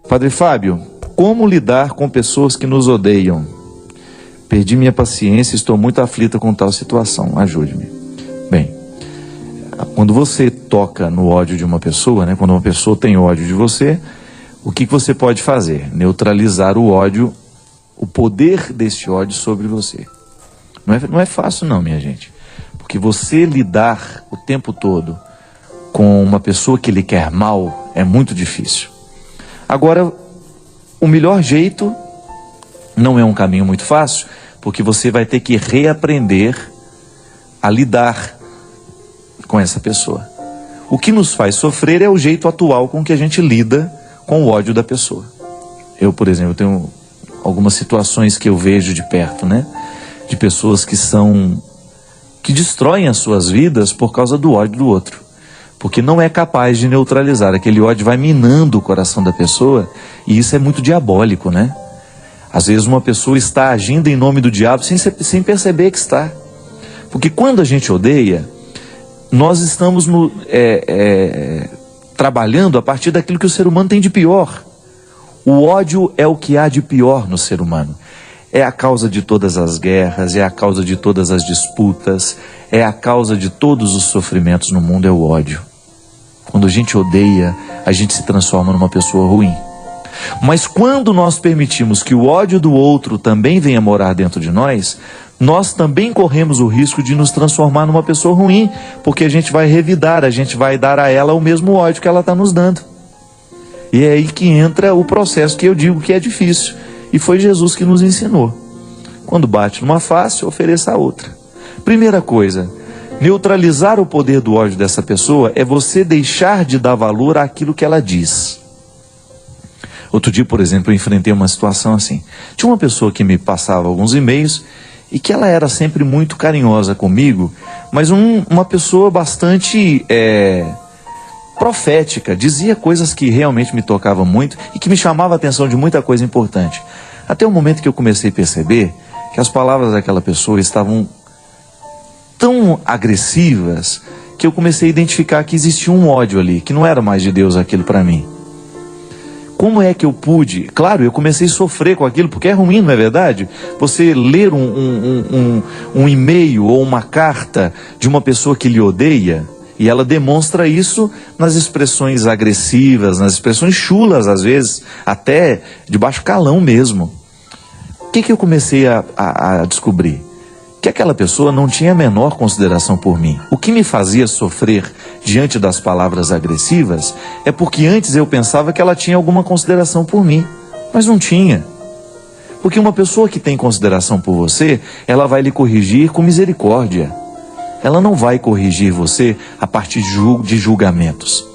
Padre Fábio, como lidar com pessoas que nos odeiam? Perdi minha paciência e estou muito aflita com tal situação. Ajude-me. Bem, quando você toca no ódio de uma pessoa, né, quando uma pessoa tem ódio de você, o que você pode fazer? Neutralizar o ódio, o poder desse ódio sobre você. Não é fácil não, minha gente. Porque você lidar o tempo todo com uma pessoa que lhe quer mal é muito difícil. Agora, o melhor jeito não é um caminho muito fácil, porque você vai ter que reaprender a lidar com essa pessoa. O que nos faz sofrer é o jeito atual com que a gente lida com o ódio da pessoa. Eu, por exemplo, tenho algumas situações que eu vejo de perto, né? De pessoas que destroem as suas vidas por causa do ódio do outro. Porque não é capaz de neutralizar. Aquele ódio vai minando o coração da pessoa, e isso é muito diabólico, né? Às vezes uma pessoa está agindo em nome do diabo sem perceber que está. Porque quando a gente odeia, nós estamos trabalhando a partir daquilo que o ser humano tem de pior. O ódio é o que há de pior no ser humano. É a causa de todas as guerras, é a causa de todas as disputas, é a causa de todos os sofrimentos no mundo, é o ódio. Quando a gente odeia, a gente se transforma numa pessoa ruim. Mas quando nós permitimos que o ódio do outro também venha morar dentro de nós, nós também corremos o risco de nos transformar numa pessoa ruim, porque a gente vai revidar, a gente vai dar a ela o mesmo ódio que ela está nos dando. E é aí que entra o processo que eu digo que é difícil. E foi Jesus que nos ensinou. Quando bate numa face, ofereça a outra. Primeira coisa, neutralizar o poder do ódio dessa pessoa é você deixar de dar valor àquilo que ela diz. Outro dia, por exemplo, eu enfrentei uma situação assim. Tinha uma pessoa que me passava alguns e-mails e que ela era sempre muito carinhosa comigo, mas uma pessoa bastante profética, dizia coisas que realmente me tocavam muito e que me chamavam a atenção de muita coisa importante. Até o momento que eu comecei a perceber que as palavras daquela pessoa estavam tão agressivas que eu comecei a identificar que existia um ódio ali, que não era mais de Deus aquilo para mim. Como é que eu pude? Claro, eu comecei a sofrer com aquilo, porque é ruim, não é verdade? Você ler um e-mail ou uma carta de uma pessoa que lhe odeia, e ela demonstra isso nas expressões agressivas, nas expressões chulas, às vezes, até de baixo calão mesmo. O que eu comecei a descobrir? Que aquela pessoa não tinha a menor consideração por mim. O que me fazia sofrer diante das palavras agressivas é porque antes eu pensava que ela tinha alguma consideração por mim, mas não tinha. Porque uma pessoa que tem consideração por você, ela vai lhe corrigir com misericórdia. Ela não vai corrigir você a partir de julgamentos.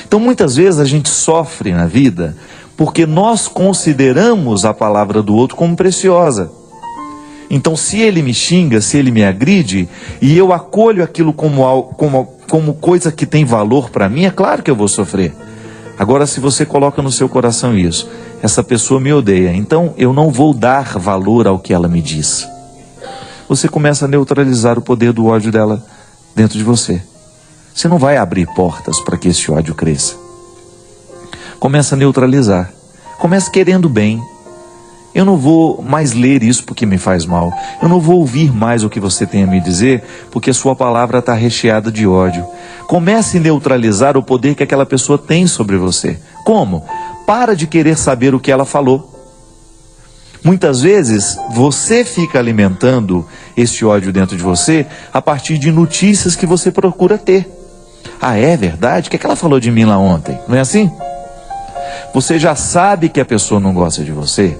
Então muitas vezes a gente sofre na vida porque nós consideramos a palavra do outro como preciosa. Então se ele me xinga, se ele me agride, e eu acolho aquilo como coisa que tem valor para mim, é claro que eu vou sofrer. Agora, se você coloca no seu coração isso, essa pessoa me odeia, então eu não vou dar valor ao que ela me diz. Você começa a neutralizar o poder do ódio dela dentro de você. Você não vai abrir portas para que esse ódio cresça. Começa a neutralizar. Começa querendo bem. Eu não vou mais ler isso porque me faz mal. Eu não vou ouvir mais o que você tem a me dizer porque a sua palavra está recheada de ódio. Comece a neutralizar o poder que aquela pessoa tem sobre você. Como? Para de querer saber o que ela falou. Muitas vezes você fica alimentando esse ódio dentro de você a partir de notícias que você procura ter. Ah, é verdade? O que é que ela falou de mim lá ontem? Não é assim? Você já sabe que a pessoa não gosta de você.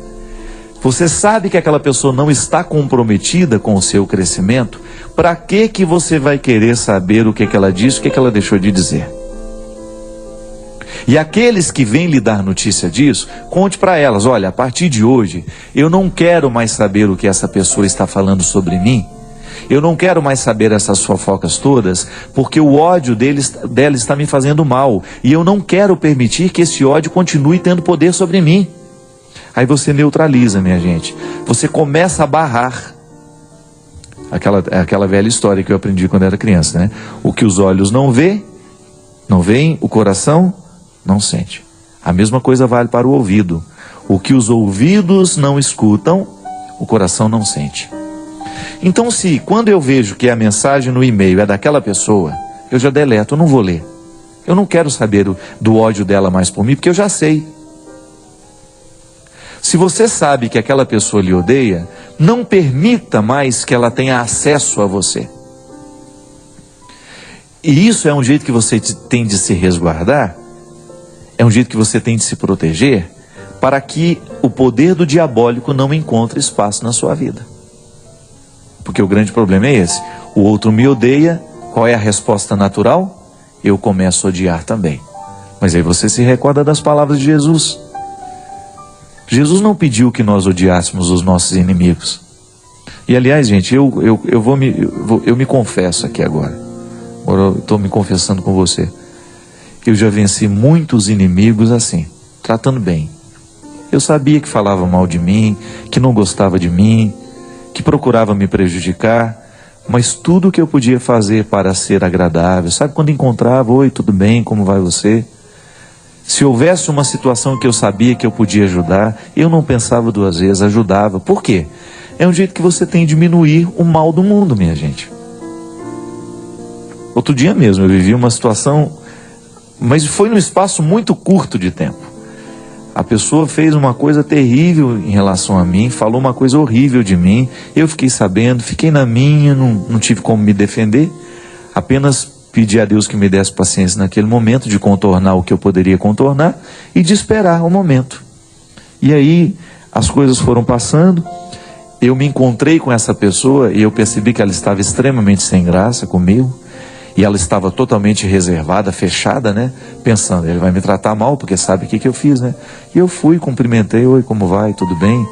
Você sabe que aquela pessoa não está comprometida com o seu crescimento. Para que você vai querer saber o que ela disse, o que ela deixou de dizer? E aqueles que vêm lhe dar notícia disso, conte para elas: olha, a partir de hoje, eu não quero mais saber o que essa pessoa está falando sobre mim. Eu não quero mais saber essas fofocas todas, porque o ódio dela está me fazendo mal. E eu não quero permitir que esse ódio continue tendo poder sobre mim. Aí você neutraliza, minha gente. Você começa a barrar. Aquela velha história que eu aprendi quando era criança, né? O que os olhos não veem, o coração não sente. A mesma coisa vale para o ouvido. O que os ouvidos não escutam, o coração não sente. Então, se quando eu vejo que a mensagem no e-mail é daquela pessoa, eu já deleto, eu não vou ler. Eu não quero saber do ódio dela mais por mim, porque eu já sei. Se você sabe que aquela pessoa lhe odeia, não permita mais que ela tenha acesso a você. E isso é um jeito que você tem de se resguardar, é um jeito que você tem de se proteger, para que o poder do diabólico não encontre espaço na sua vida. Porque o grande problema é esse. O outro me odeia, qual é a resposta natural? Eu começo a odiar também. Mas aí você se recorda das palavras de Jesus. Jesus não pediu que nós odiássemos os nossos inimigos. E aliás, gente, eu me confesso aqui agora. Eu estou me confessando com você. Eu já venci muitos inimigos assim, tratando bem. Eu sabia que falava mal de mim, que não gostava de mim, que procurava me prejudicar, mas tudo o que eu podia fazer para ser agradável, sabe quando encontrava, oi, tudo bem, como vai você? Se houvesse uma situação que eu sabia que eu podia ajudar, eu não pensava duas vezes, ajudava. Por quê? É um jeito que você tem de diminuir o mal do mundo, minha gente. Outro dia mesmo eu vivi uma situação, mas foi num espaço muito curto de tempo. A pessoa fez uma coisa terrível em relação a mim, falou uma coisa horrível de mim, eu fiquei sabendo, fiquei na minha, não tive como me defender, apenas pedi a Deus que me desse paciência naquele momento de contornar o que eu poderia contornar e de esperar o momento. E aí as coisas foram passando, eu me encontrei com essa pessoa e eu percebi que ela estava extremamente sem graça comigo. E ela estava totalmente reservada, fechada, né? Pensando, ele vai me tratar mal porque sabe o que eu fiz, né? E eu fui, cumprimentei, oi, como vai, tudo bem?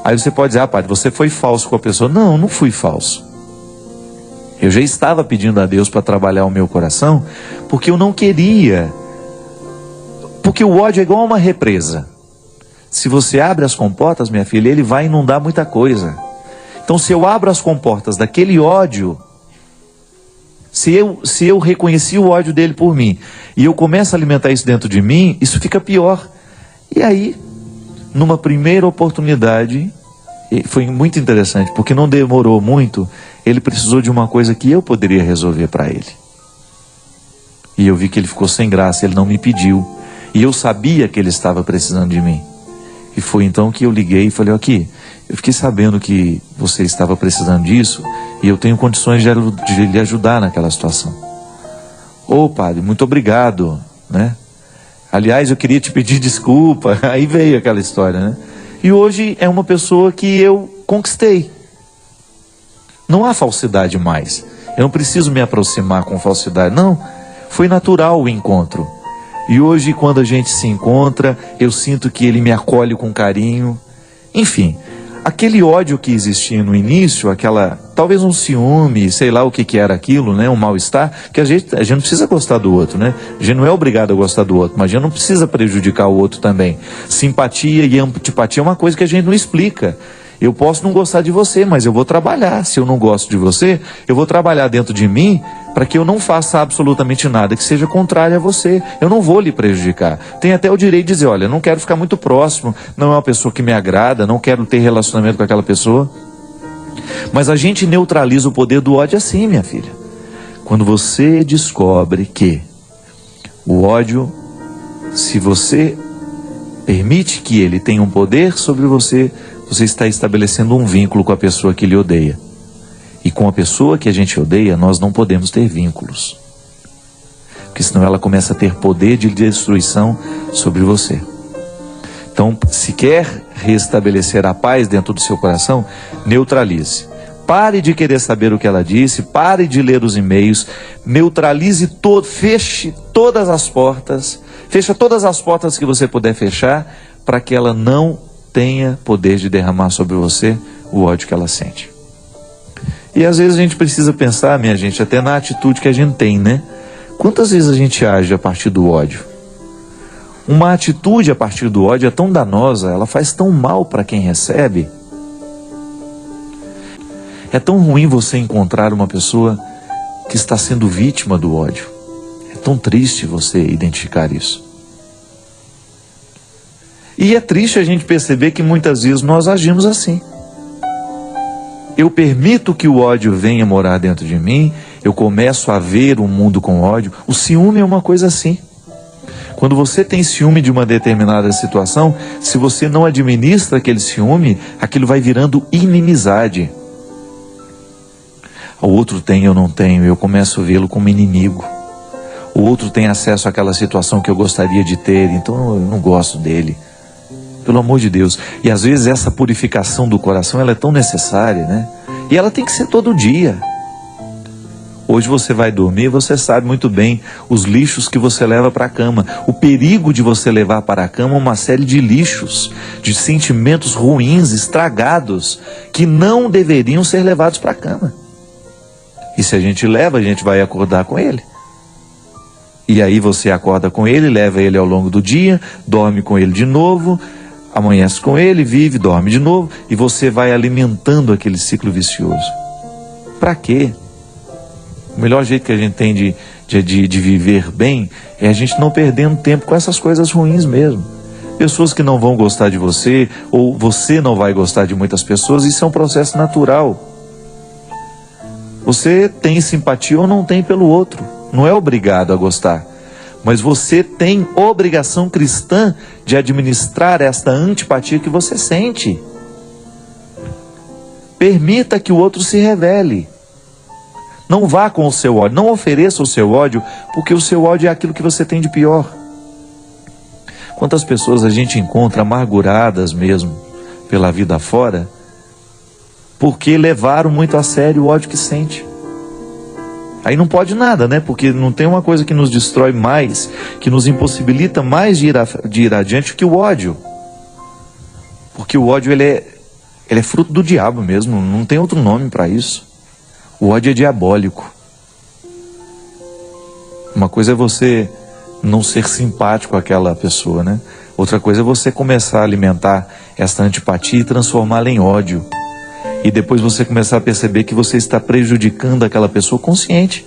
Aí você pode dizer, ah, padre, você foi falso com a pessoa. Não, não fui falso. Eu já estava pedindo a Deus para trabalhar o meu coração, porque eu não queria. Porque o ódio é igual a uma represa. Se você abre as comportas, minha filha, ele vai inundar muita coisa. Então, se eu abro as comportas daquele ódio, se eu reconheci o ódio dele por mim, e eu começo a alimentar isso dentro de mim, isso fica pior. E aí, numa primeira oportunidade, foi muito interessante, porque não demorou muito, ele precisou de uma coisa que eu poderia resolver para ele. E eu vi que ele ficou sem graça, ele não me pediu. E eu sabia que ele estava precisando de mim. E foi então que eu liguei e falei, aqui, eu fiquei sabendo que você estava precisando disso e eu tenho condições de lhe ajudar naquela situação. Ô padre, muito obrigado, né? Aliás, eu queria te pedir desculpa. Aí veio aquela história, né? E hoje é uma pessoa que eu conquistei. Não há falsidade mais. Eu não preciso me aproximar com falsidade. Não, foi natural o encontro. E hoje, quando a gente se encontra, eu sinto que ele me acolhe com carinho. Enfim, aquele ódio que existia no início, talvez um ciúme, sei lá o que era aquilo, né? Um mal-estar, que a gente não precisa gostar do outro, né? A gente não é obrigado a gostar do outro, mas a gente não precisa prejudicar o outro também. Simpatia e antipatia é uma coisa que a gente não explica. Eu posso não gostar de você, mas eu vou trabalhar. Se eu não gosto de você, eu vou trabalhar dentro de mim para que eu não faça absolutamente nada que seja contrário a você. Eu não vou lhe prejudicar. Tem até o direito de dizer, olha, eu não quero ficar muito próximo, não é uma pessoa que me agrada, não quero ter relacionamento com aquela pessoa. Mas a gente neutraliza o poder do ódio assim, minha filha. Quando você descobre que o ódio, se você permite que ele tenha um poder sobre você, você está estabelecendo um vínculo com a pessoa que lhe odeia. E com a pessoa que a gente odeia, nós não podemos ter vínculos. Porque senão ela começa a ter poder de destruição sobre você. Então, se quer restabelecer a paz dentro do seu coração, neutralize. Pare de querer saber o que ela disse, pare de ler os e-mails, neutralize feche todas as portas, fecha todas as portas que você puder fechar, para que ela não tenha poder de derramar sobre você o ódio que ela sente. E às vezes a gente precisa pensar, minha gente, até na atitude que a gente tem, né? Quantas vezes a gente age a partir do ódio? Uma atitude a partir do ódio é tão danosa, ela faz tão mal para quem recebe. É tão ruim você encontrar uma pessoa que está sendo vítima do ódio. É tão triste você identificar isso. E é triste a gente perceber que muitas vezes nós agimos assim. Eu permito que o ódio venha morar dentro de mim, eu começo a ver o mundo com ódio. O ciúme é uma coisa assim. Quando você tem ciúme de uma determinada situação, se você não administra aquele ciúme, aquilo vai virando inimizade. O outro tem, eu não tenho, eu começo a vê-lo como inimigo. O outro tem acesso àquela situação que eu gostaria de ter, então eu não gosto dele. Pelo amor de Deus. E às vezes essa purificação do coração, ela é tão necessária, né? E ela tem que ser todo dia. Hoje você vai dormir, você sabe muito bem os lixos que você leva para a cama. O perigo de você levar para a cama uma série de lixos, de sentimentos ruins, estragados, que não deveriam ser levados para a cama. E se a gente leva, a gente vai acordar com ele. E aí você acorda com ele, leva ele ao longo do dia, dorme com ele de novo, amanhece com ele, vive, dorme de novo, e você vai alimentando aquele ciclo vicioso. Para quê? O melhor jeito que a gente tem de viver bem é a gente não perdendo tempo com essas coisas ruins mesmo. Pessoas que não vão gostar de você, ou você não vai gostar de muitas pessoas, isso é um processo natural. Você tem simpatia ou não tem pelo outro, não é obrigado a gostar. Mas você tem obrigação cristã de administrar esta antipatia que você sente. Permita que o outro se revele. Não vá com o seu ódio, não ofereça o seu ódio, porque o seu ódio é aquilo que você tem de pior. Quantas pessoas a gente encontra amarguradas mesmo pela vida fora, porque levaram muito a sério o ódio que sente. Aí não pode nada, né? Porque não tem uma coisa que nos destrói mais, que nos impossibilita mais de ir adiante que o ódio. Porque o ódio ele é fruto do diabo mesmo, não tem outro nome para isso. O ódio é diabólico. Uma coisa é você não ser simpático àquela pessoa, né? Outra coisa é você começar a alimentar esta antipatia e transformá-la em ódio. E depois você começar a perceber que você está prejudicando aquela pessoa consciente,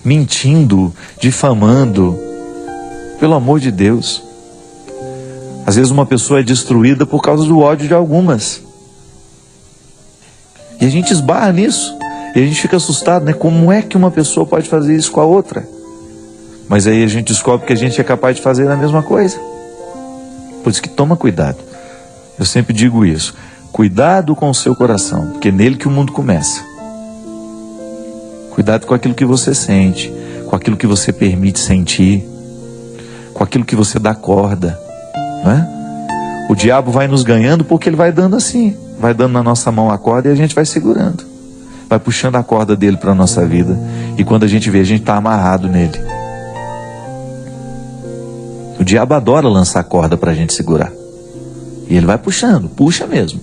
mentindo, difamando. Pelo amor de Deus. Às vezes uma pessoa é destruída por causa do ódio de algumas. E a gente esbarra nisso. E a gente fica assustado, né? Como é que uma pessoa pode fazer isso com a outra? Mas aí a gente descobre que a gente é capaz de fazer a mesma coisa. Por isso que toma cuidado. Eu sempre digo isso. Cuidado com o seu coração, porque é nele que o mundo começa. Cuidado com aquilo que você sente, com aquilo que você permite sentir, com aquilo que você dá corda, não é? O diabo vai nos ganhando porque ele vai dando assim, vai dando na nossa mão a corda e a gente vai segurando. Vai puxando a corda dele para a nossa vida. E quando a gente vê, a gente está amarrado nele. O diabo adora lançar corda para a gente segurar. E ele vai puxando, puxa mesmo.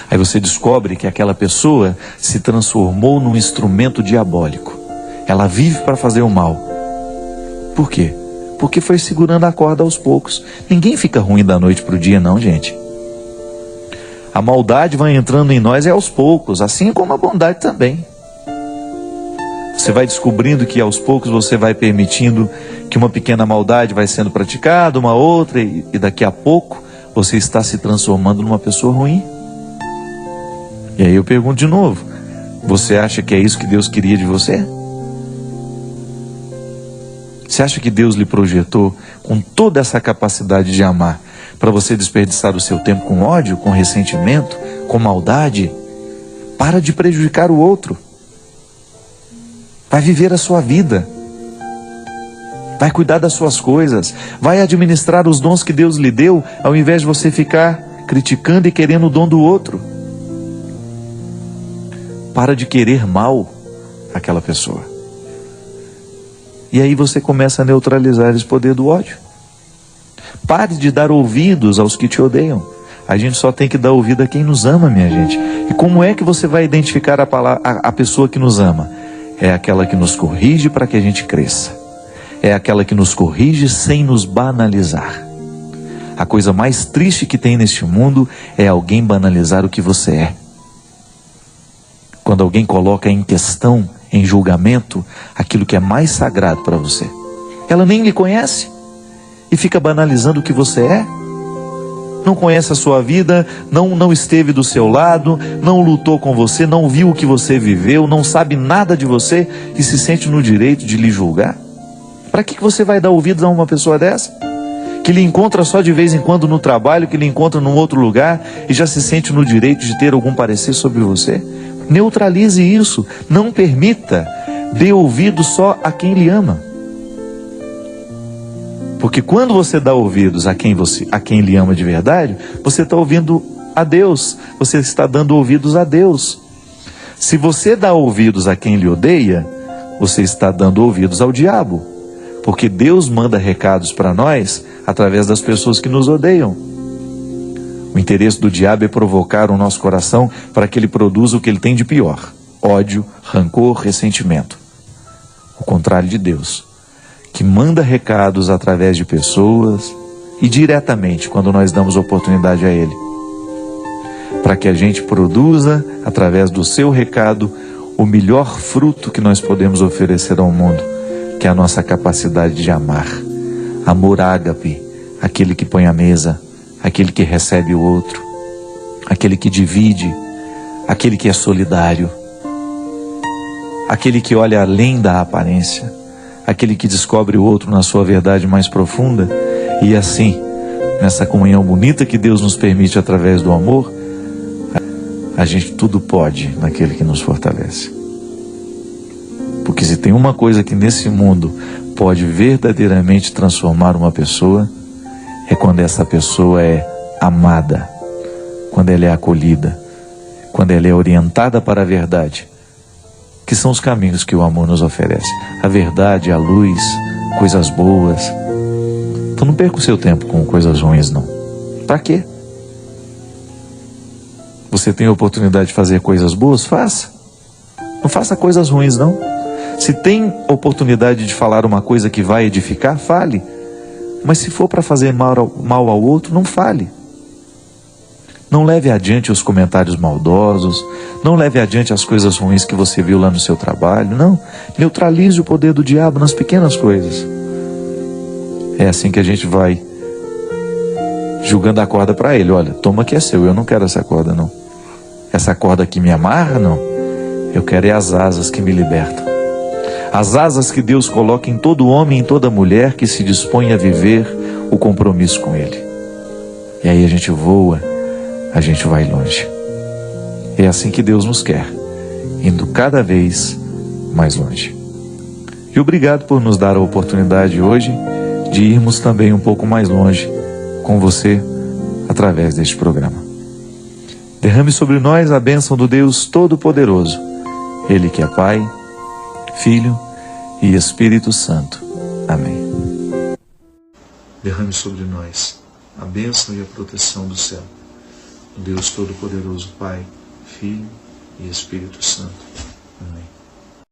Aí você descobre que aquela pessoa se transformou num instrumento diabólico. Ela vive para fazer o mal. Por quê? Porque foi segurando a corda aos poucos. Ninguém fica ruim da noite para o dia não, gente. A maldade vai entrando em nós aos poucos, assim como a bondade também. Você vai descobrindo que aos poucos você vai permitindo que uma pequena maldade vai sendo praticada, uma outra, e daqui a pouco você está se transformando numa pessoa ruim. E aí eu pergunto de novo, você acha que é isso que Deus queria de você? Você acha que Deus lhe projetou com toda essa capacidade de amar para você desperdiçar o seu tempo com ódio, com ressentimento, com maldade? Para de prejudicar o outro. Vai viver a sua vida. Vai cuidar das suas coisas. Vai administrar os dons que Deus lhe deu, ao invés de você ficar criticando e querendo o dom do outro. Para de querer mal àquela pessoa. E aí você começa a neutralizar esse poder do ódio. Pare de dar ouvidos aos que te odeiam. A gente só tem que dar ouvido a quem nos ama, minha gente. E como é que você vai identificar a pessoa que nos ama? É aquela que nos corrige para que a gente cresça. É aquela que nos corrige sem nos banalizar. A coisa mais triste que tem neste mundo é alguém banalizar o que você é. Quando alguém coloca em questão, em julgamento, aquilo que é mais sagrado para você. Ela nem lhe conhece e fica banalizando o que você é. não conhece a sua vida, não esteve do seu lado, não lutou com você, não viu o que você viveu, não sabe nada de você e se sente no direito de lhe julgar? Para que você vai dar ouvidos a uma pessoa dessa? Que lhe encontra só de vez em quando no trabalho, que lhe encontra num outro lugar e já se sente no direito de ter algum parecer sobre você? Neutralize isso, não permita, dê ouvido só a quem lhe ama. Porque quando você dá ouvidos a quem lhe ama de verdade, você está ouvindo a Deus, você está dando ouvidos a Deus. Se você dá ouvidos a quem lhe odeia, você está dando ouvidos ao diabo. Porque Deus manda recados para nós através das pessoas que nos odeiam. O interesse do diabo é provocar o nosso coração para que ele produza o que ele tem de pior: ódio, rancor, ressentimento. O contrário de Deus, que manda recados através de pessoas e diretamente quando nós damos oportunidade a Ele, para que a gente produza, através do seu recado, o melhor fruto que nós podemos oferecer ao mundo, que é a nossa capacidade de amar. Amor ágape, aquele que põe a mesa, aquele que recebe o outro, aquele que divide, aquele que é solidário, aquele que olha além da aparência, aquele que descobre o outro na sua verdade mais profunda. E assim, nessa comunhão bonita que Deus nos permite através do amor, a gente tudo pode naquele que nos fortalece. Porque se tem uma coisa que nesse mundo pode verdadeiramente transformar uma pessoa, é quando essa pessoa é amada, quando ela é acolhida, quando ela é orientada para a verdade, que são os caminhos que o amor nos oferece. A verdade, a luz, coisas boas. Então não perca o seu tempo com coisas ruins, não. Para quê? Você tem a oportunidade de fazer coisas boas? Faça. Não faça coisas ruins, não. Se tem oportunidade de falar uma coisa que vai edificar, fale. Mas se for para fazer mal ao outro, não fale. Não leve adiante os comentários maldosos, não leve adiante as coisas ruins que você viu lá no seu trabalho, não. Neutralize o poder do diabo nas pequenas coisas. É assim que a gente vai julgando a corda para ele. Olha, toma que é seu, eu não quero essa corda, não. Essa corda que me amarra, não. Eu quero é as asas que me libertam. As asas que Deus coloca em todo homem e em toda mulher que se dispõe a viver o compromisso com Ele. E aí a gente voa, a gente vai longe. É assim que Deus nos quer, indo cada vez mais longe. E obrigado por nos dar a oportunidade hoje de irmos também um pouco mais longe com você através deste programa. Derrame sobre nós a bênção do Deus Todo-Poderoso, Ele que é Pai, Filho e Espírito Santo. Amém. Derrame sobre nós a bênção e a proteção do céu, Deus Todo-Poderoso, Pai, Filho e Espírito Santo. Amém.